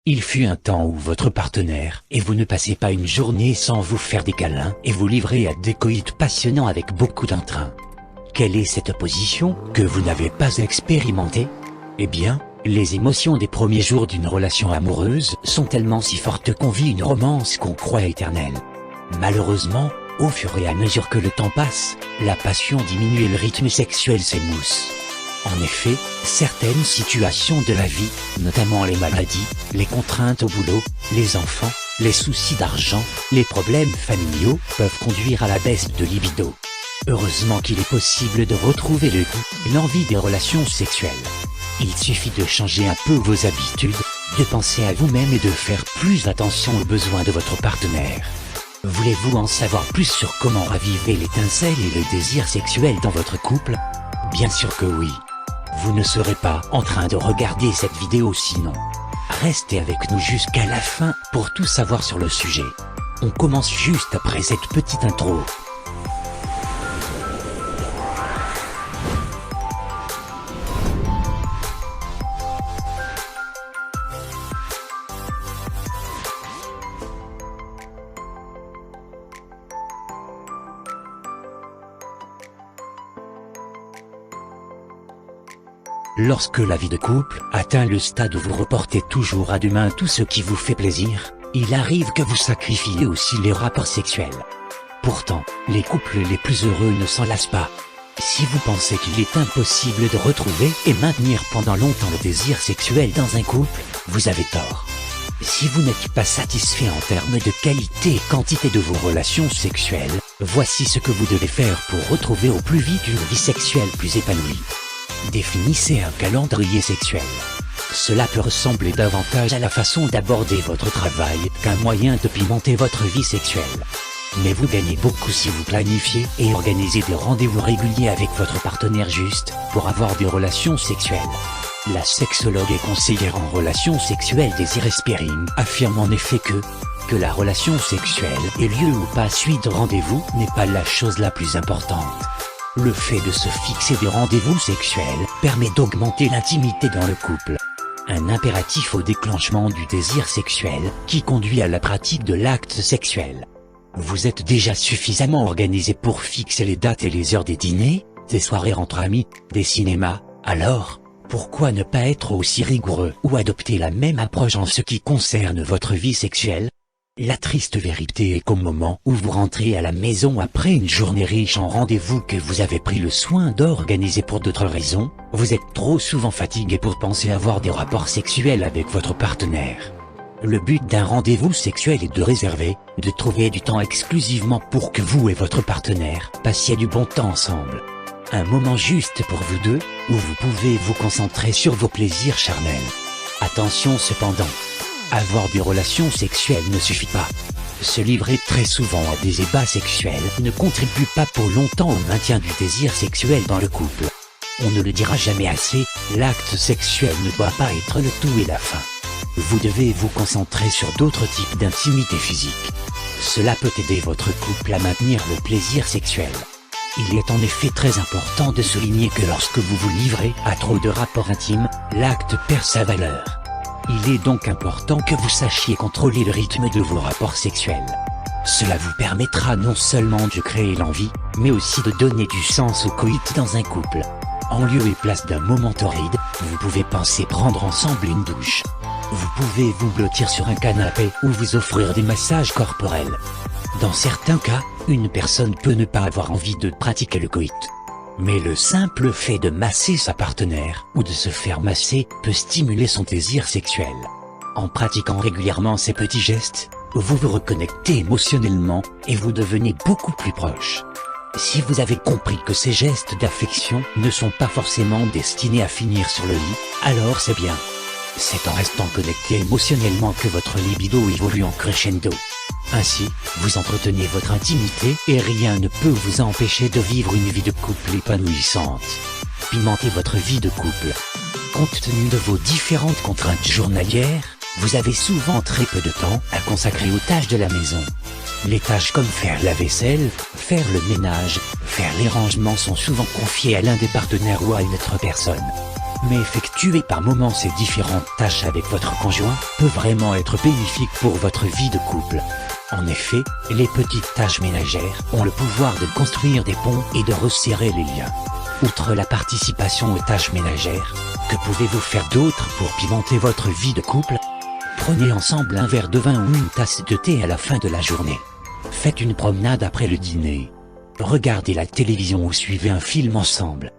Il fut un temps où votre partenaire et vous ne passez pas une journée sans vous faire des câlins et vous livrer à des coïts passionnants avec beaucoup d'entrain. Quelle est cette position que vous n'avez pas expérimentée? Eh bien, les émotions des premiers jours d'une relation amoureuse sont tellement si fortes qu'on vit une romance qu'on croit éternelle. Malheureusement, au fur et à mesure que le temps passe, la passion diminue et le rythme sexuel s'émousse. En effet, certaines situations de la vie, notamment les maladies, les contraintes au boulot, les enfants, les soucis d'argent, les problèmes familiaux, peuvent conduire à la baisse de libido. Heureusement qu'il est possible de retrouver le goût et l'envie des relations sexuelles. Il suffit de changer un peu vos habitudes, de penser à vous-même et de faire plus attention aux besoins de votre partenaire. Voulez-vous en savoir plus sur comment raviver l'étincelle et le désir sexuel dans votre couple? Bien sûr que oui. Vous ne serez pas en train de regarder cette vidéo sinon. Restez avec nous jusqu'à la fin pour tout savoir sur le sujet. On commence juste après cette petite intro. Lorsque la vie de couple atteint le stade où vous reportez toujours à demain tout ce qui vous fait plaisir, il arrive que vous sacrifiez aussi les rapports sexuels. Pourtant, les couples les plus heureux ne s'en lassent pas. Si vous pensez qu'il est impossible de retrouver et maintenir pendant longtemps le désir sexuel dans un couple, vous avez tort. Si vous n'êtes pas satisfait en termes de qualité et quantité de vos relations sexuelles, voici ce que vous devez faire pour retrouver au plus vite une vie sexuelle plus épanouie. Définissez un calendrier sexuel. Cela peut ressembler davantage à la façon d'aborder votre travail qu'un moyen de pimenter votre vie sexuelle. Mais vous gagnez beaucoup si vous planifiez et organisez des rendez-vous réguliers avec votre partenaire juste pour avoir des relations sexuelles. La sexologue et conseillère en relations sexuelles Désirée Sperim affirme en effet que la relation sexuelle ait lieu ou pas suite de rendez-vous n'est pas la chose la plus importante. Le fait de se fixer des rendez-vous sexuels permet d'augmenter l'intimité dans le couple. Un impératif au déclenchement du désir sexuel qui conduit à la pratique de l'acte sexuel. Vous êtes déjà suffisamment organisé pour fixer les dates et les heures des dîners, des soirées entre amis, des cinémas, alors, pourquoi ne pas être aussi rigoureux ou adopter la même approche en ce qui concerne votre vie sexuelle? La triste vérité est qu'au moment où vous rentrez à la maison après une journée riche en rendez-vous que vous avez pris le soin d'organiser pour d'autres raisons, vous êtes trop souvent fatigué pour penser avoir des rapports sexuels avec votre partenaire. Le but d'un rendez-vous sexuel est de réserver, de trouver du temps exclusivement pour que vous et votre partenaire passiez du bon temps ensemble. Un moment juste pour vous deux, où vous pouvez vous concentrer sur vos plaisirs charnels. Attention cependant. Avoir des relations sexuelles ne suffit pas. Se livrer très souvent à des ébats sexuels ne contribue pas pour longtemps au maintien du désir sexuel dans le couple. On ne le dira jamais assez, l'acte sexuel ne doit pas être le tout et la fin. Vous devez vous concentrer sur d'autres types d'intimité physique. Cela peut aider votre couple à maintenir le plaisir sexuel. Il est en effet très important de souligner que lorsque vous vous livrez à trop de rapports intimes, l'acte perd sa valeur. Il est donc important que vous sachiez contrôler le rythme de vos rapports sexuels. Cela vous permettra non seulement de créer l'envie, mais aussi de donner du sens au coït dans un couple. En lieu et place d'un moment torride, vous pouvez penser prendre ensemble une douche. Vous pouvez vous blottir sur un canapé ou vous offrir des massages corporels. Dans certains cas, une personne peut ne pas avoir envie de pratiquer le coït. Mais le simple fait de masser sa partenaire ou de se faire masser peut stimuler son désir sexuel. En pratiquant régulièrement ces petits gestes, vous vous reconnectez émotionnellement et vous devenez beaucoup plus proche. Si vous avez compris que ces gestes d'affection ne sont pas forcément destinés à finir sur le lit, alors c'est bien. C'est en restant connecté émotionnellement que votre libido évolue en crescendo. Ainsi, vous entretenez votre intimité et rien ne peut vous empêcher de vivre une vie de couple épanouissante. Pimentez votre vie de couple. Compte tenu de vos différentes contraintes journalières, vous avez souvent très peu de temps à consacrer aux tâches de la maison. Les tâches comme faire la vaisselle, faire le ménage, faire les rangements sont souvent confiées à l'un des partenaires ou à une autre personne. Mais effectuer par moments ces différentes tâches avec votre conjoint peut vraiment être bénéfique pour votre vie de couple. En effet, les petites tâches ménagères ont le pouvoir de construire des ponts et de resserrer les liens. Outre la participation aux tâches ménagères, que pouvez-vous faire d'autre pour pimenter votre vie de couple? Prenez ensemble un verre de vin ou une tasse de thé à la fin de la journée. Faites une promenade après le dîner. Regardez la télévision ou suivez un film ensemble.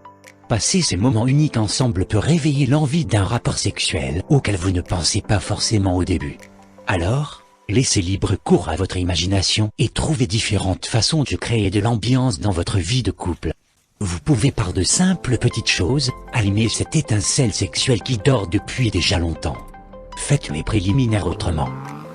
Passer ces moments uniques ensemble peut réveiller l'envie d'un rapport sexuel auquel vous ne pensez pas forcément au début. Alors, laissez libre cours à votre imagination et trouvez différentes façons de créer de l'ambiance dans votre vie de couple. Vous pouvez par de simples petites choses, allumer cette étincelle sexuelle qui dort depuis déjà longtemps. Faites les préliminaires autrement.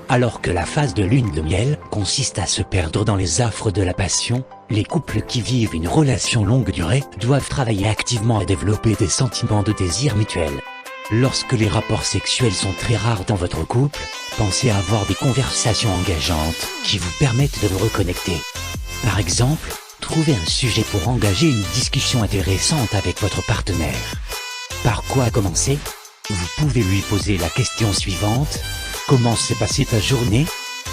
Alors que la phase de lune de miel consiste à se perdre dans les affres de la passion, les couples qui vivent une relation longue durée doivent travailler activement à développer des sentiments de désir mutuel. Lorsque les rapports sexuels sont très rares dans votre couple, pensez à avoir des conversations engageantes qui vous permettent de vous reconnecter. Par exemple, trouvez un sujet pour engager une discussion intéressante avec votre partenaire. Par quoi commencer? Vous pouvez lui poser la question suivante. Comment s'est passée ta journée?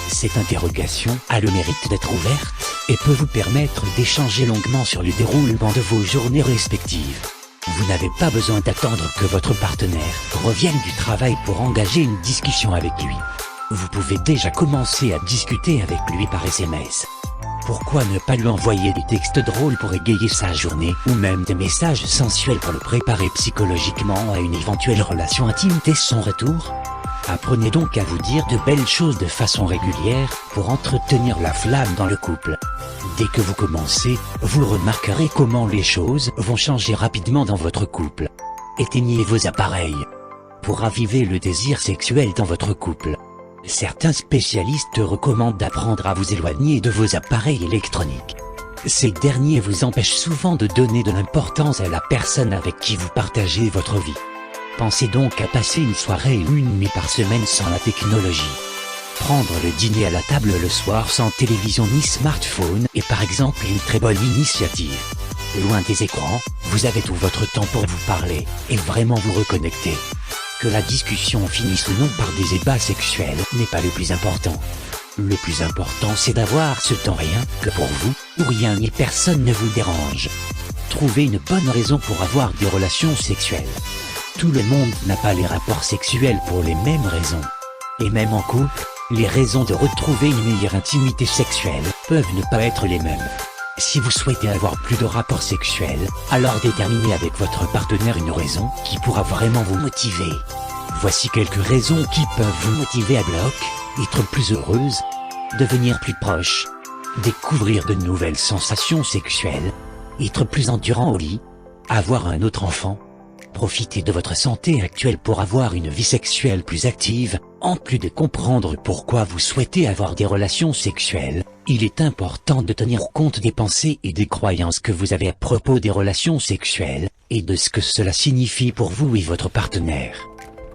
Cette interrogation a le mérite d'être ouverte et peut vous permettre d'échanger longuement sur le déroulement de vos journées respectives. Vous n'avez pas besoin d'attendre que votre partenaire revienne du travail pour engager une discussion avec lui. Vous pouvez déjà commencer à discuter avec lui par SMS. Pourquoi ne pas lui envoyer des textes drôles pour égayer sa journée ou même des messages sensuels pour le préparer psychologiquement à une éventuelle relation intime dès son retour? Apprenez donc à vous dire de belles choses de façon régulière pour entretenir la flamme dans le couple. Dès que vous commencez, vous remarquerez comment les choses vont changer rapidement dans votre couple. Éteignez vos appareils. Pour raviver le désir sexuel dans votre couple, certains spécialistes recommandent d'apprendre à vous éloigner de vos appareils électroniques. Ces derniers vous empêchent souvent de donner de l'importance à la personne avec qui vous partagez votre vie. Pensez donc à passer une soirée ou une nuit par semaine sans la technologie. Prendre le dîner à la table le soir sans télévision ni smartphone est par exemple une très bonne initiative. Loin des écrans, vous avez tout votre temps pour vous parler et vraiment vous reconnecter. Que la discussion finisse ou non par des ébats sexuels n'est pas le plus important. Le plus important c'est d'avoir ce temps rien que pour vous, où rien ni personne ne vous dérange. Trouvez une bonne raison pour avoir des relations sexuelles. Tout le monde n'a pas les rapports sexuels pour les mêmes raisons. Et même en couple, les raisons de retrouver une meilleure intimité sexuelle peuvent ne pas être les mêmes. Si vous souhaitez avoir plus de rapports sexuels, alors déterminez avec votre partenaire une raison qui pourra vraiment vous motiver. Voici quelques raisons qui peuvent vous motiver à bloc: être plus heureuse, devenir plus proche, découvrir de nouvelles sensations sexuelles, être plus endurant au lit, avoir un autre enfant. Profitez de votre santé actuelle pour avoir une vie sexuelle plus active. En plus de comprendre pourquoi vous souhaitez avoir des relations sexuelles, il est important de tenir compte des pensées et des croyances que vous avez à propos des relations sexuelles, et de ce que cela signifie pour vous et votre partenaire.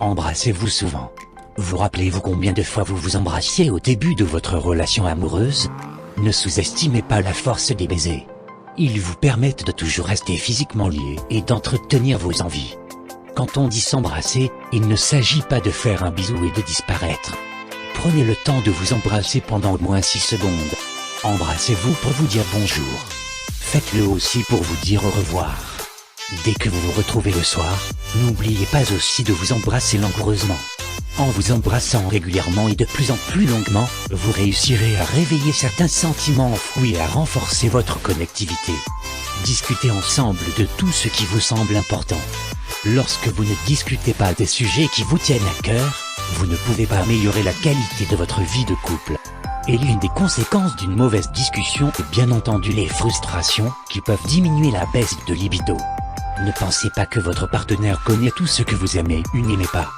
Embrassez-vous souvent. Vous rappelez-vous combien de fois vous vous embrassiez au début de votre relation amoureuse? Ne sous-estimez pas la force des baisers. Ils vous permettent de toujours rester physiquement liés et d'entretenir vos envies. Quand on dit s'embrasser, il ne s'agit pas de faire un bisou et de disparaître. Prenez le temps de vous embrasser pendant au moins 6 secondes. Embrassez-vous pour vous dire bonjour. Faites-le aussi pour vous dire au revoir. Dès que vous vous retrouvez le soir, n'oubliez pas aussi de vous embrasser langoureusement. En vous embrassant régulièrement et de plus en plus longuement, vous réussirez à réveiller certains sentiments enfouis et à renforcer votre connectivité. Discutez ensemble de tout ce qui vous semble important. Lorsque vous ne discutez pas des sujets qui vous tiennent à cœur, vous ne pouvez pas améliorer la qualité de votre vie de couple. Et l'une des conséquences d'une mauvaise discussion est bien entendu les frustrations qui peuvent diminuer la baisse de libido. Ne pensez pas que votre partenaire connaît tout ce que vous aimez ou n'aimez pas.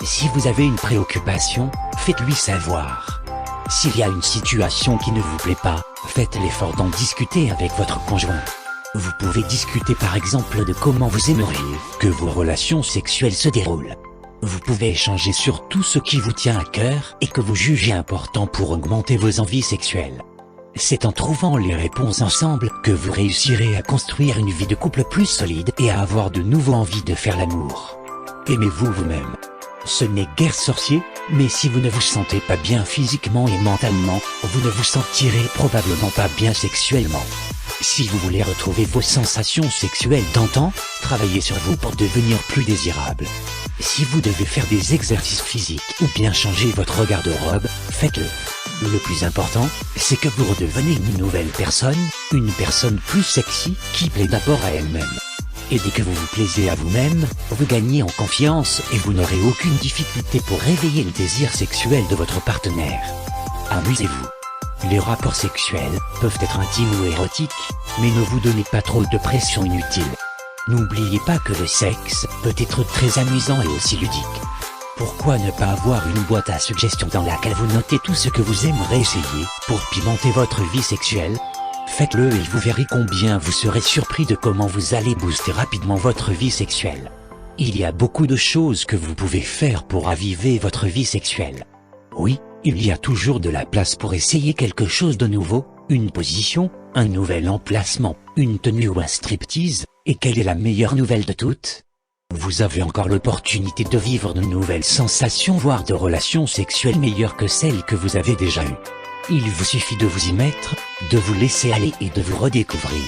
Si vous avez une préoccupation, faites-lui savoir. S'il y a une situation qui ne vous plaît pas, faites l'effort d'en discuter avec votre conjoint. Vous pouvez discuter par exemple de comment vous aimeriez que vos relations sexuelles se déroulent. Vous pouvez échanger sur tout ce qui vous tient à cœur et que vous jugez important pour augmenter vos envies sexuelles. C'est en trouvant les réponses ensemble que vous réussirez à construire une vie de couple plus solide et à avoir de nouveau envie de faire l'amour. Aimez-vous vous-même. Ce n'est guère sorcier, mais si vous ne vous sentez pas bien physiquement et mentalement, vous ne vous sentirez probablement pas bien sexuellement. Si vous voulez retrouver vos sensations sexuelles d'antan, travaillez sur vous pour devenir plus désirable. Si vous devez faire des exercices physiques ou bien changer votre garde-robe, faites-le. Le plus important, c'est que vous redevenez une nouvelle personne, une personne plus sexy, qui plaît d'abord à elle-même. Et dès que vous vous plaisez à vous-même, vous gagnez en confiance et vous n'aurez aucune difficulté pour réveiller le désir sexuel de votre partenaire. Amusez-vous. Les rapports sexuels peuvent être intimes ou érotiques, mais ne vous donnez pas trop de pression inutile. N'oubliez pas que le sexe peut être très amusant et aussi ludique. Pourquoi ne pas avoir une boîte à suggestions dans laquelle vous notez tout ce que vous aimeriez essayer pour pimenter votre vie sexuelle? Faites-le et vous verrez combien vous serez surpris de comment vous allez booster rapidement votre vie sexuelle. Il y a beaucoup de choses que vous pouvez faire pour raviver votre vie sexuelle. Oui, il y a toujours de la place pour essayer quelque chose de nouveau, une position, un nouvel emplacement, une tenue ou un striptease, et quelle est la meilleure nouvelle de toutes? Vous avez encore l'opportunité de vivre de nouvelles sensations voire de relations sexuelles meilleures que celles que vous avez déjà eues. Il vous suffit de vous y mettre, de vous laisser aller et de vous redécouvrir.